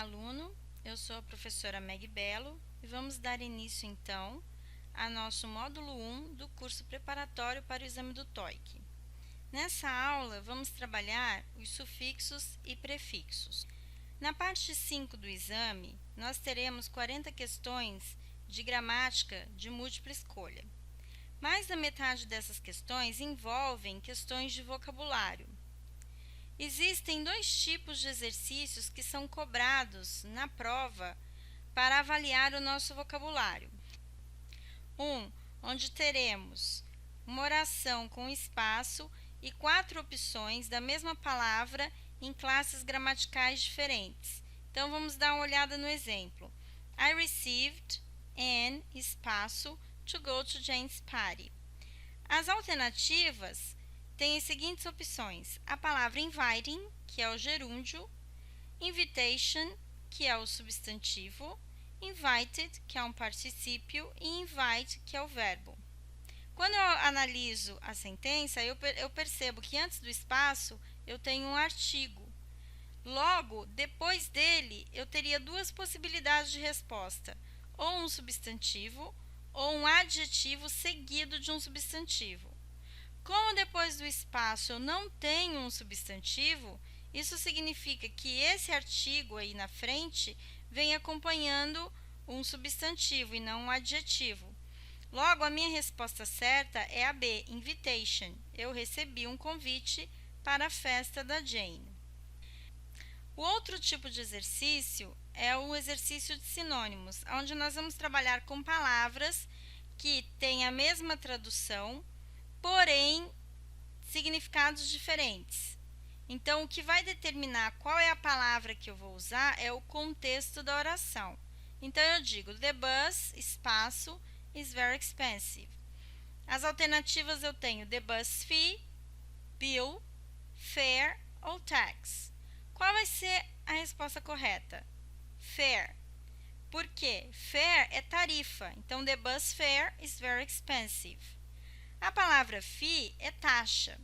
aluno, eu sou a professora Meg Belo e vamos dar início então a nosso módulo 1 do curso preparatório para o exame do TOEIC. Nessa aula vamos trabalhar os sufixos e prefixos. Na parte 5 do exame, nós teremos 40 questões de gramática de múltipla escolha. Mais da metade dessas questões envolvem questões de vocabulário. Existem dois tipos de exercícios que são cobrados na prova para avaliar o nosso vocabulário. Onde teremos uma oração com espaço e 4 opções da mesma palavra em classes gramaticais diferentes. Então, vamos dar uma olhada no exemplo. I received an espaço to go to Jane's party. As alternativas têm as seguintes opções: a palavra inviting, que é o gerúndio, invitation, que é o substantivo, invited, que é um particípio, e invite, que é o verbo. Quando eu analiso a sentença, eu percebo que antes do espaço eu tenho um artigo. Logo, depois dele, eu teria duas possibilidades de resposta: ou um substantivo ou um adjetivo seguido de um substantivo. Como depois do espaço eu não tenho um substantivo, isso significa que esse artigo aí na frente vem acompanhando um substantivo e não um adjetivo. Logo, a minha resposta certa é a B, invitation. Eu recebi um convite para a festa da Jane. O outro tipo de exercício é o exercício de sinônimos, onde nós vamos trabalhar com palavras que têm a mesma tradução, porém significados diferentes. Então, o que vai determinar qual é a palavra que eu vou usar é o contexto da oração. Então, eu digo, the bus, espaço, is very expensive. As alternativas eu tenho the bus fee, bill, fare ou tax. Qual vai ser a resposta correta? Fare. Por quê? Fare é tarifa, então the bus fare is very expensive. A palavra fee é taxa,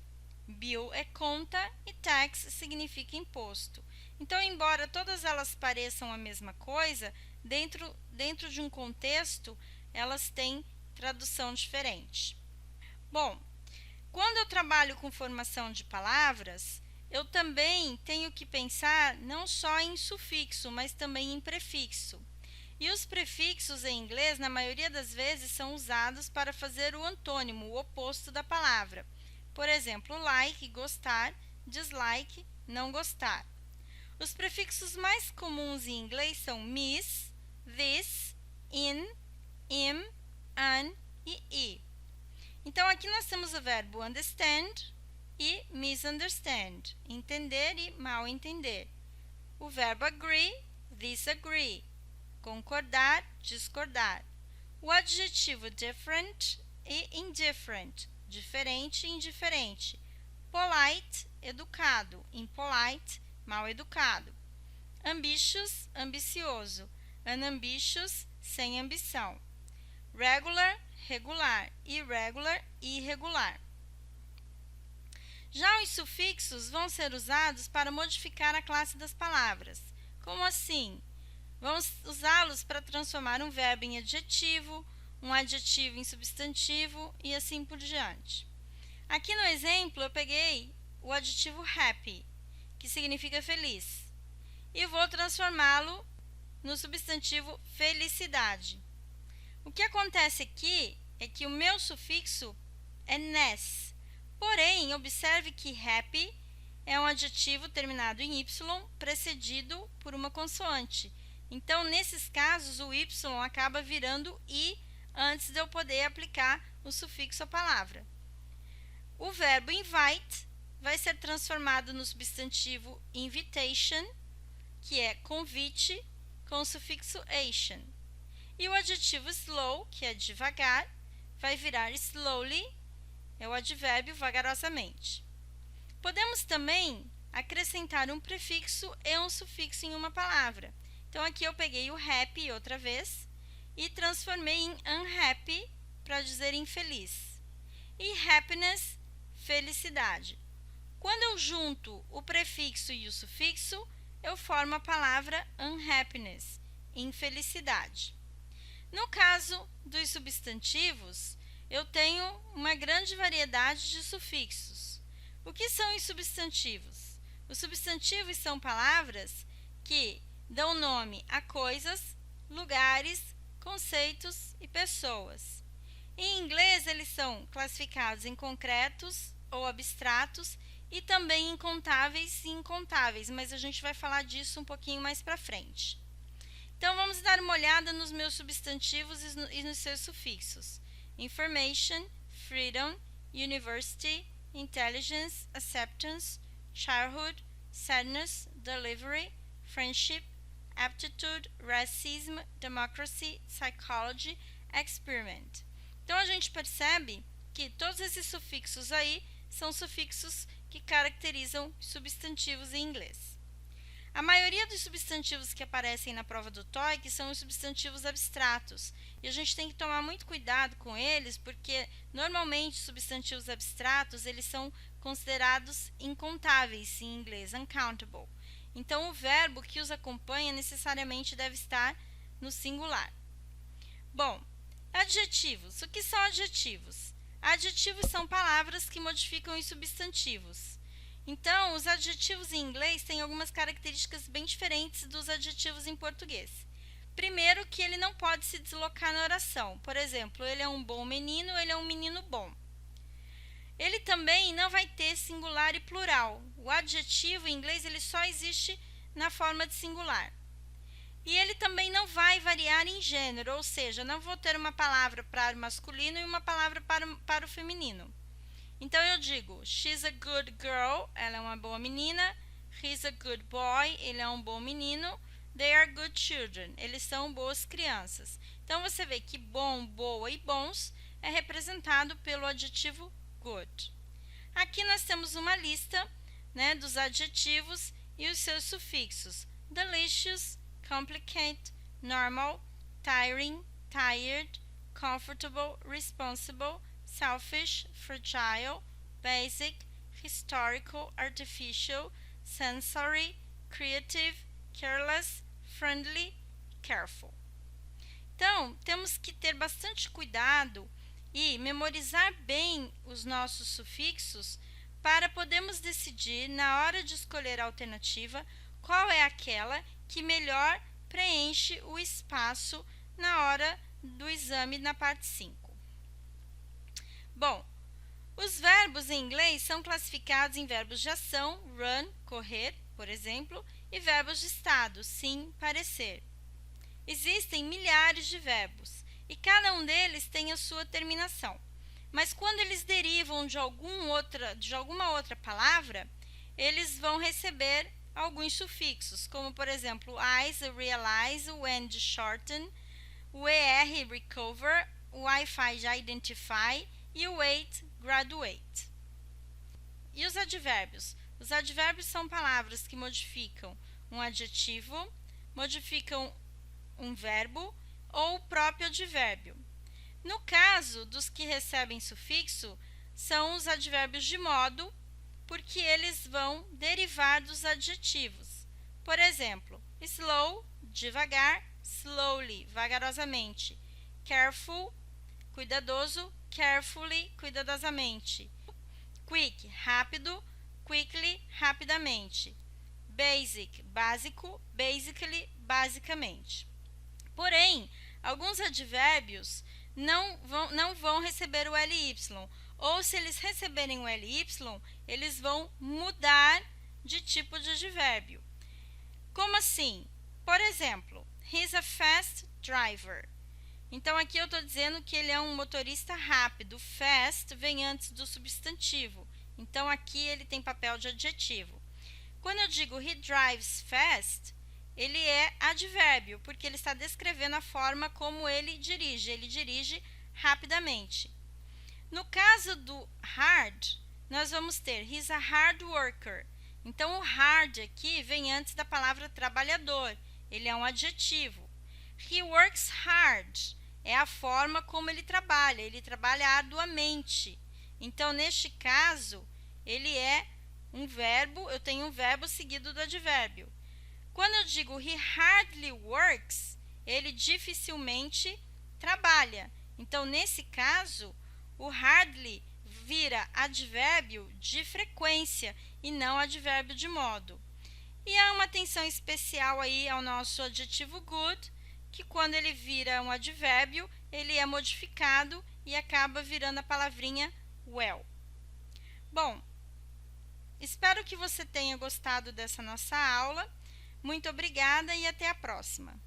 bill é conta e tax significa imposto. Então, embora todas elas pareçam a mesma coisa, dentro de um contexto, elas têm tradução diferente. Bom, quando eu trabalho com formação de palavras, eu também tenho que pensar não só em sufixo, mas também em prefixo. E os prefixos em inglês, na maioria das vezes, são usados para fazer o antônimo, o oposto da palavra. Por exemplo, like, gostar, dislike, não gostar. Os prefixos mais comuns em inglês são miss, this, in, im, an e i. Então, aqui nós temos o verbo understand e misunderstand, entender e mal entender. O verbo agree, disagree, concordar, discordar. O adjetivo different e indifferent, diferente e indiferente. Polite, educado, impolite, mal educado. Ambitious, ambicioso, unambitious, sem ambição. Regular, regular, irregular, irregular. Já os sufixos vão ser usados para modificar a classe das palavras. Como assim? Vamos usá-los para transformar um verbo em adjetivo, um adjetivo em substantivo e assim por diante. Aqui no exemplo eu peguei o adjetivo happy, que significa feliz, e vou transformá-lo no substantivo felicidade. O que acontece aqui é que o meu sufixo é ness. Porém, observe que happy é um adjetivo terminado em y precedido por uma consoante. Então, nesses casos, o y acaba virando i antes de eu poder aplicar o sufixo à palavra. O verbo invite vai ser transformado no substantivo invitation, que é convite, com o sufixo ation. E o adjetivo slow, que é devagar, vai virar slowly, é o advérbio vagarosamente. Podemos também acrescentar um prefixo e um sufixo em uma palavra. Então, aqui eu peguei o happy outra vez e transformei em unhappy para dizer infeliz. E happiness, felicidade. Quando eu junto o prefixo e o sufixo, eu formo a palavra unhappiness, infelicidade. No caso dos substantivos, eu tenho uma grande variedade de sufixos. O que são os substantivos? Os substantivos são palavras que dão nome a coisas, lugares, conceitos e pessoas. Em inglês, eles são classificados em concretos ou abstratos e também em contáveis e incontáveis, mas a gente vai falar disso um pouquinho mais para frente. Então, vamos dar uma olhada nos meus substantivos e nos seus sufixos. Information, freedom, university, intelligence, acceptance, childhood, sadness, delivery, friendship, aptitude, racism, democracy, psychology, experiment. Então, a gente percebe que todos esses sufixos aí são sufixos que caracterizam substantivos em inglês. A maioria dos substantivos que aparecem na prova do TOEIC são os substantivos abstratos, e a gente tem que tomar muito cuidado com eles, porque normalmente substantivos abstratos eles são considerados incontáveis em inglês, uncountable. Então, o verbo que os acompanha necessariamente deve estar no singular. Bom, adjetivos. O que são adjetivos? Adjetivos são palavras que modificam os substantivos. Então, os adjetivos em inglês têm algumas características bem diferentes dos adjetivos em português. Primeiro, que ele não pode se deslocar na oração. Por exemplo, ele é um bom menino, ele é um menino bom. Ele também não vai ter singular e plural. O adjetivo em inglês ele só existe na forma de singular. E ele também não vai variar em gênero, ou seja, não vou ter uma palavra para o masculino e uma palavra para o feminino. Então, eu digo, she's a good girl, ela é uma boa menina. He's a good boy, ele é um bom menino. They are good children, eles são boas crianças. Então, você vê que bom, boa e bons é representado pelo adjetivo good. Aqui nós temos uma lista, né, dos adjetivos e os seus sufixos. Delicious, complicate, normal, tiring, tired, comfortable, responsible, selfish, fragile, basic, historical, artificial, sensory, creative, careless, friendly, careful. Então, temos que ter bastante cuidado e memorizar bem os nossos sufixos para podermos decidir, na hora de escolher a alternativa, qual é aquela que melhor preenche o espaço na hora do exame na parte 5. Bom, os verbos em inglês são classificados em verbos de ação, run, correr, por exemplo, e verbos de estado, sim, parecer. Existem milhares de verbos e cada um deles tem a sua terminação. Mas quando eles derivam de alguma outra palavra, eles vão receber alguns sufixos, como por exemplo, eyes, realize, o and, shorten, o er, recover, o wi-fi, identify e o wait, graduate. E os advérbios? Os advérbios são palavras que modificam um adjetivo, modificam um verbo ou o próprio advérbio. No caso dos que recebem sufixo, são os advérbios de modo, porque eles vão derivar dos adjetivos. Por exemplo, slow, devagar, slowly, vagarosamente. Careful, cuidadoso, carefully, cuidadosamente. Quick, rápido, quickly, rapidamente. Basic, básico, basically, basicamente. Porém, alguns advérbios não vão receber o ly, ou se eles receberem o ly, eles vão mudar de tipo de advérbio. Como assim? Por exemplo, he's a fast driver. Então, aqui eu estou dizendo que ele é um motorista rápido. Fast vem antes do substantivo. Então, aqui ele tem papel de adjetivo. Quando eu digo he drives fast, ele é advérbio, porque ele está descrevendo a forma como ele dirige rapidamente. No caso do hard, nós vamos ter he's a hard worker. Então, o hard aqui vem antes da palavra trabalhador, ele é um adjetivo. He works hard é a forma como ele trabalha arduamente. Então, neste caso, ele é um verbo, eu tenho um verbo seguido do advérbio. Quando eu digo he hardly works, ele dificilmente trabalha. Então, nesse caso, o hardly vira advérbio de frequência e não advérbio de modo. E há uma atenção especial aí ao nosso adjetivo good, que quando ele vira um advérbio, ele é modificado e acaba virando a palavrinha well. Bom, espero que você tenha gostado dessa nossa aula. Muito obrigada e até a próxima!